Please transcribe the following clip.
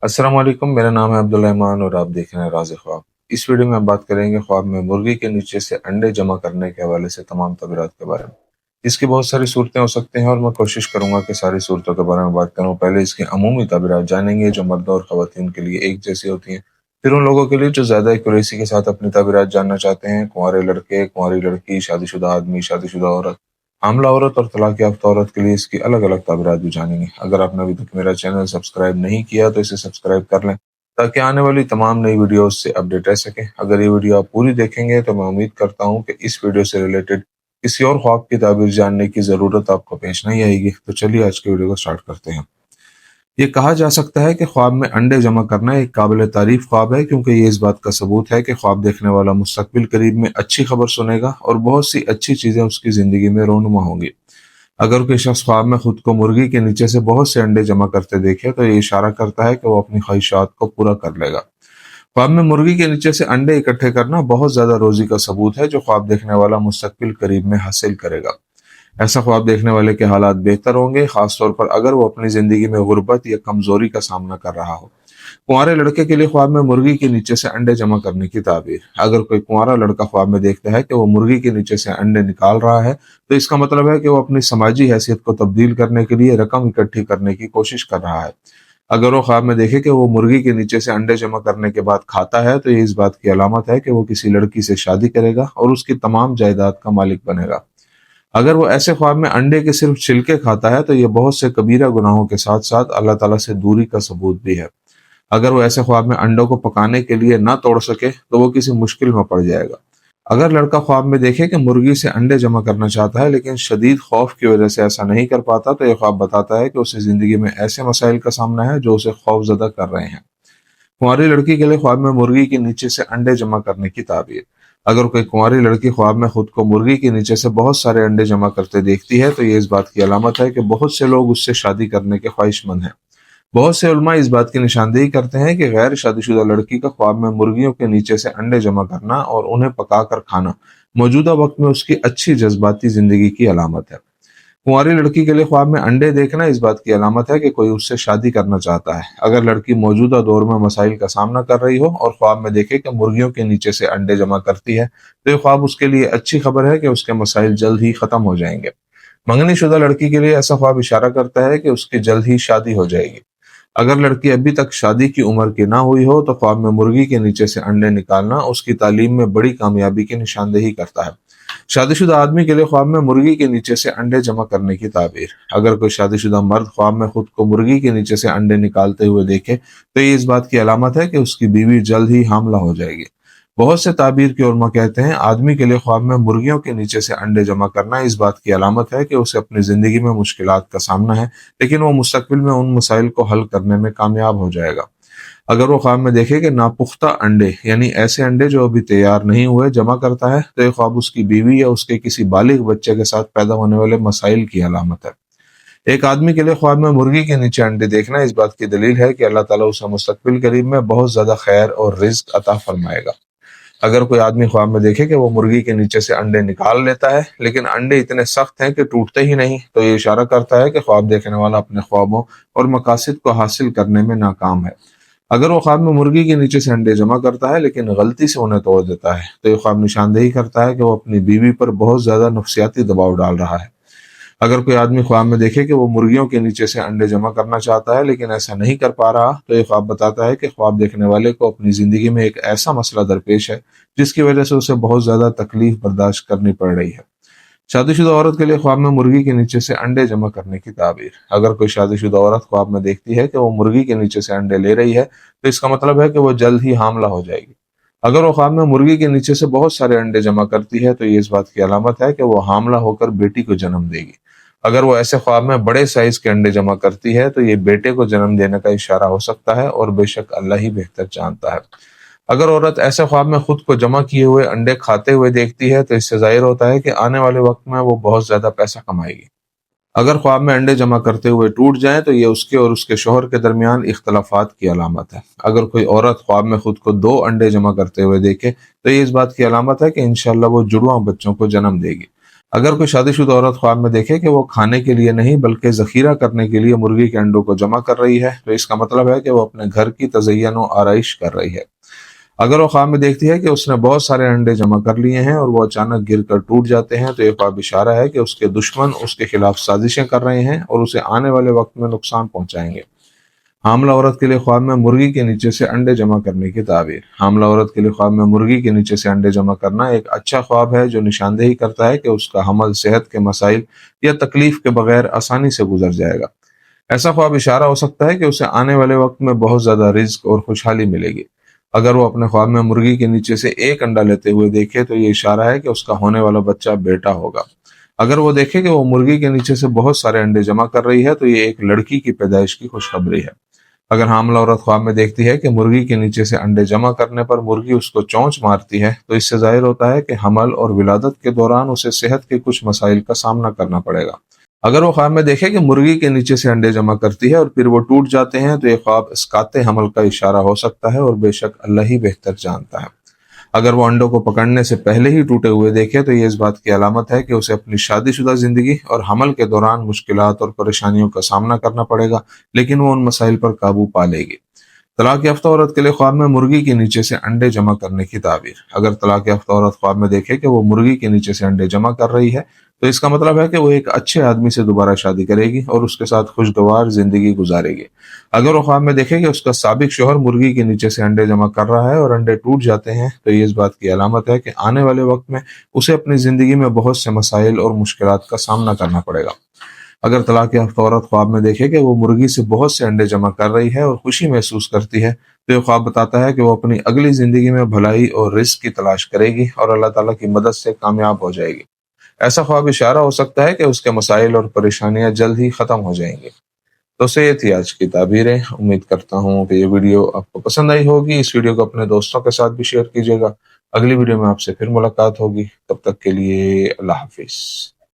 अस्सलाम वालेकुम। मेरा नाम है अब्दुल रहमान और आप देख रहे हैं राज़ ख्वाब। इस वीडियो में हम बात करेंगे ख्वाब में मुर्गी के नीचे से अंडे जमा करने के हवाले से तमाम तबीरात के बारे में। इसकी बहुत सारी सूरतें हो सकती हैं और मैं कोशिश करूंगा कि सारी सूरतों के बारे में बात करूं। पहले इसकी अमूमी तबीरात जानेंगे जो मर्दों और ख़वातीन के लिए एक जैसी होती हैं। फिर उन लोगों के लिए जो ज़्यादा एक्यूरेसी के साथ अपनी तबीरात जानना चाहते हैं, कुंवारे लड़के, कुंवारी लड़की, शादीशुदा आदमी, शादीशुदा औरत, हामला औरत और तलाक याफ्ता औरत के लिए इसकी अलग अलग ताबीरात भी जानेंगे। अगर आपने अभी तक मेरा चैनल सब्सक्राइब नहीं किया तो इसे सब्सक्राइब कर लें ताकि आने वाली तमाम नई वीडियोस से अपडेट रह सकें। अगर ये वीडियो आप पूरी देखेंगे तो मैं उम्मीद करता हूँ कि इस वीडियो से रिलेटेड किसी और ख्वाब की ताबीर जानने की ज़रूरत आपको पेश नहीं आएगी। तो चलिए आज की वीडियो को स्टार्ट करते हैं। ये कहा जा सकता है कि ख्वाब में अंडे जमा करना एक काबिल तारीफ ख्वाब है, क्योंकि ये इस बात का सबूत है कि ख्वाब देखने वाला मुस्तकबिल करीब में अच्छी खबर सुनेगा और बहुत सी अच्छी चीज़ें उसकी ज़िंदगी में रोनुमा होंगी। अगर कोई शख्स ख्वाब में खुद को मुर्गी के नीचे से बहुत से अंडे जमा करते देखे तो ये इशारा करता है कि वो अपनी ख्वाहिशात को पूरा कर लेगा। ख्वाब में मुर्गी के नीचे से अंडे इकट्ठे करना बहुत ज्यादा रोजी का सबूत है जो ख्वाब देखने वाला मुस्तकबिल करीब में हासिल करेगा। ऐसा ख्वाब देखने वाले के हालात बेहतर होंगे, खासतौर पर अगर वो अपनी जिंदगी में गुर्बत या कमजोरी का सामना कर रहा हो। कुंवारे लड़के के लिए ख्वाब में मुर्गी के नीचे से अंडे जमा करने की ताबीर। अगर कोई कुंवारा लड़का ख्वाब में देखता है कि वो मुर्गी के नीचे से अंडे निकाल रहा है तो इसका मतलब है कि वो अपनी समाजी हैसियत को तब्दील करने के लिए रकम इकट्ठी करने की कोशिश कर रहा है। अगर वो ख्वाब में देखे कि वो मुर्गी के नीचे से अंडे जमा करने के बाद खाता है तो ये इस बात की अलामत है कि वो किसी लड़की से शादी करेगा और उसकी तमाम जायदाद का मालिक बनेगा। अगर वो ऐसे ख्वाब में अंडे के सिर्फ छिलके खाता है तो ये बहुत से कबीरा गुनाहों के साथ साथ अल्लाह ताला से दूरी का सबूत भी है। अगर वो ऐसे ख्वाब में अंडों को पकाने के लिए ना तोड़ सके तो वो किसी मुश्किल में पड़ जाएगा। अगर लड़का ख्वाब में देखे कि मुर्गी से अंडे जमा करना चाहता है लेकिन शदीद खौफ की वजह से ऐसा नहीं कर पाता तो यह ख्वाब बताता है कि उसे जिंदगी में ऐसे मसाइल का सामना है जो उसे खौफजदा कर रहे हैं। कुंवारी लड़की के लिए ख्वाब में मुर्गी के नीचे से अंडे जमा करने की ताबीर। अगर कोई कुंवारी लड़की ख्वाब में खुद को मुर्गी के नीचे से बहुत सारे अंडे जमा करते देखती है तो ये इस बात की अलामत है कि बहुत से लोग उससे शादी करने के ख्वाहिशमंद हैं। बहुत से उलमा इस बात की निशानदेही करते हैं कि गैर शादीशुदा लड़की का ख्वाब में मुर्गियों के नीचे से अंडे जमा करना और उन्हें पकाकर खाना मौजूदा वक्त में उसकी अच्छी जज्बाती जिंदगी की अलामत है। कुंवारी लड़की के लिए ख्वाब में अंडे देखना इस बात की अलामत है कि कोई उससे शादी करना चाहता है। अगर लड़की मौजूदा दौर में मसाइल का सामना कर रही हो और ख्वाब में देखे कि मुर्गियों के नीचे से अंडे जमा करती है तो ये ख्वाब उसके लिए अच्छी खबर है कि उसके मसाइल जल्द ही खत्म हो जाएंगे। मंगनी शुदा लड़की के लिए ऐसा ख्वाब इशारा करता है कि उसकी जल्द ही शादी हो जाएगी। अगर लड़की अभी तक शादी की उम्र की ना हुई हो तो ख्वाब में मुर्गी के नीचे से अंडे निकालना उसकी तालीम में बड़ी कामयाबी की निशानदेही करता है। शादीशुदा आदमी के लिए ख्वाब में मुर्गी के नीचे से अंडे जमा करने की ताबीर। अगर कोई शादीशुदा मर्द ख्वाब में खुद को मुर्गी के नीचे से अंडे निकालते हुए देखे तो ये इस बात की अलामत है कि उसकी बीवी जल्द ही हामला हो जाएगी। बहुत से ताबीर के उलमा कहते हैं आदमी के लिए ख्वाब में मुर्गियों के नीचे से अंडे जमा करना इस बात की अलामत है कि उसे अपनी जिंदगी में मुश्किलात का सामना है, लेकिन वो मुस्तकबिल में उन मसाइल को हल करने में कामयाब हो जाएगा। अगर वो ख्वाब में देखे कि नापुख्ता अंडे यानी ऐसे अंडे जो अभी तैयार नहीं हुए जमा करता है तो ये ख्वाब उसकी बीवी या उसके किसी बालिग बच्चे के साथ पैदा होने वाले मसाइल की अलामत है। एक आदमी के लिए ख्वाब में मुर्गी के नीचे अंडे देखना इस बात की दलील है कि अल्लाह ताला उसे मुस्तकबिल करीब में बहुत ज्यादा खैर और रिज्क अता फरमाएगा। अगर कोई आदमी ख्वाब में देखे कि वो मुर्गी के नीचे से अंडे निकाल लेता है लेकिन अंडे इतने सख्त हैं कि टूटते ही नहीं तो ये इशारा करता है कि ख्वाब देखने वाला अपने ख्वाबों और मकासद को हासिल करने में नाकाम है। अगर वो ख्वाब में मुर्गी के नीचे से अंडे जमा करता है लेकिन गलती से उन्हें तोड़ देता है तो ये ख्वाब निशानदेही करता है कि वो अपनी बीवी पर बहुत ज्यादा नफसियाती दबाव डाल रहा है। अगर कोई आदमी ख्वाब में देखे कि वो मुर्गियों के नीचे से अंडे जमा करना चाहता है लेकिन ऐसा नहीं कर पा रहा तो ये ख्वाब बताता है कि ख्वाब देखने वाले को अपनी जिंदगी में एक ऐसा मसला दरपेश है जिसकी वजह से उसे बहुत ज्यादा तकलीफ बर्दाश्त करनी पड़ रही है। शादीशुदा औरत के लिए ख्वाब में मुर्गी के नीचे से अंडे जमा करने की ताबीर। अगर कोई शादीशुदा औरत ख्वाब में देखती है कि वो मुर्गी के नीचे से अंडे ले रही है तो इसका मतलब है कि वो जल्द ही हामला हो जाएगी। अगर वो ख्वाब में मुर्गी के नीचे से बहुत सारे अंडे जमा करती है तो ये इस बात की अलामत है कि वो हामला होकर बेटी को जन्म देगी। अगर वो ऐसे ख्वाब में बड़े साइज के अंडे जमा करती है तो ये बेटे को जन्म देने का इशारा हो सकता है और बेशक अल्लाह ही बेहतर जानता है। अगर औरत ऐसे ख्वाब में खुद को जमा किए हुए अंडे खाते हुए देखती है तो इससे जाहिर होता है कि आने वाले वक्त में वो बहुत ज्यादा पैसा कमाएगी। अगर ख्वाब में अंडे जमा करते हुए टूट जाएं तो ये उसके और उसके शोहर के दरमियान इख्तलाफात की अलामत है। अगर कोई औरत ख्वाब में खुद को 2 अंडे जमा करते हुए देखे तो ये इस बात की अलामत है कि इंशाअल्लाह वो जुड़वां बच्चों को जन्म देगी। اگر کوئی شادی شدہ عورت خواب میں دیکھے کہ وہ کھانے کے لیے نہیں بلکہ ذخیرہ کرنے کے لیے مرغی کے انڈوں کو جمع کر رہی ہے تو اس کا مطلب ہے کہ وہ اپنے گھر کی تزئین و آرائش کر رہی ہے۔ اگر وہ خواب میں دیکھتی ہے کہ اس نے بہت سارے انڈے جمع کر لیے ہیں اور وہ اچانک گر کر ٹوٹ جاتے ہیں تو یہ خواب اشارہ ہے کہ اس کے دشمن اس کے خلاف سازشیں کر رہے ہیں اور اسے آنے والے وقت میں نقصان پہنچائیں گے۔ حاملہ عورت کے لیے خواب میں مرغی کے نیچے سے انڈے جمع کرنے کی تعبیر۔ حاملہ عورت کے لیے خواب میں مرغی کے نیچے سے انڈے جمع کرنا ایک اچھا خواب ہے جو نشاندہی کرتا ہے کہ اس کا حمل صحت کے مسائل یا تکلیف کے بغیر آسانی سے گزر جائے گا۔ ایسا خواب اشارہ ہو سکتا ہے کہ اسے آنے والے وقت میں بہت زیادہ رزق اور خوشحالی ملے گی۔ اگر وہ اپنے خواب میں مرغی کے نیچے سے ایک انڈا لیتے ہوئے دیکھے تو یہ اشارہ ہے کہ اس کا ہونے والا بچہ بیٹا ہوگا۔ اگر وہ دیکھے کہ وہ مرغی کے نیچے سے بہت سارے انڈے جمع کر رہی ہے تو یہ ایک لڑکی کی پیدائش کی خوشخبری ہے۔ اگر حاملہ عورت خواب میں دیکھتی ہے کہ مرغی کے نیچے سے انڈے جمع کرنے پر مرغی اس کو چونچ مارتی ہے تو اس سے ظاہر ہوتا ہے کہ حمل اور ولادت کے دوران اسے صحت کے کچھ مسائل کا سامنا کرنا پڑے گا۔ اگر وہ خواب میں دیکھے کہ مرغی کے نیچے سے انڈے جمع کرتی ہے اور پھر وہ ٹوٹ جاتے ہیں تو یہ خواب اسقاط حمل کا اشارہ ہو سکتا ہے اور بے شک اللہ ہی بہتر جانتا ہے۔ اگر وہ انڈوں کو پکڑنے سے پہلے ہی ٹوٹے ہوئے دیکھے تو یہ اس بات کی علامت ہے کہ اسے اپنی شادی شدہ زندگی اور حمل کے دوران مشکلات اور پریشانیوں کا سامنا کرنا پڑے گا، لیکن وہ ان مسائل پر قابو پا لے گی۔ طلاق یافتہ عورت کے لیے خواب میں مرغی کے نیچے سے انڈے جمع کرنے کی تعبیر۔ اگر طلاق یافتہ عورت خواب میں دیکھے کہ وہ مرغی کے نیچے سے انڈے جمع کر رہی ہے تو اس کا مطلب ہے کہ وہ ایک اچھے آدمی سے دوبارہ شادی کرے گی اور اس کے ساتھ خوشگوار زندگی گزارے گی۔ اگر وہ خواب میں دیکھے کہ اس کا سابق شوہر مرغی کے نیچے سے انڈے جمع کر رہا ہے اور انڈے ٹوٹ جاتے ہیں تو یہ اس بات کی علامت ہے کہ آنے والے وقت میں اسے اپنی زندگی میں بہت سے مسائل اور مشکلات کا سامنا کرنا پڑے گا۔ اگر طلاق یافتہ عورت خواب میں دیکھے کہ وہ مرغی سے بہت سے انڈے جمع کر رہی ہے اور خوشی محسوس کرتی ہے تو یہ خواب بتاتا ہے کہ وہ اپنی اگلی زندگی میں بھلائی اور رزق کی تلاش کرے گی اور اللہ تعالیٰ کی مدد سے کامیاب ہو جائے گی۔ ایسا خواب اشارہ ہو سکتا ہے کہ اس کے مسائل اور پریشانیاں جلد ہی ختم ہو جائیں گی۔ تو یہ تھی آج کی تعبیریں۔ امید کرتا ہوں کہ یہ ویڈیو آپ کو پسند آئی ہوگی۔ اس ویڈیو کو اپنے دوستوں کے ساتھ بھی شیئر کیجیے گا۔ اگلی ویڈیو میں آپ سے پھر ملاقات ہوگی، تب تک کے لیے اللہ حافظ۔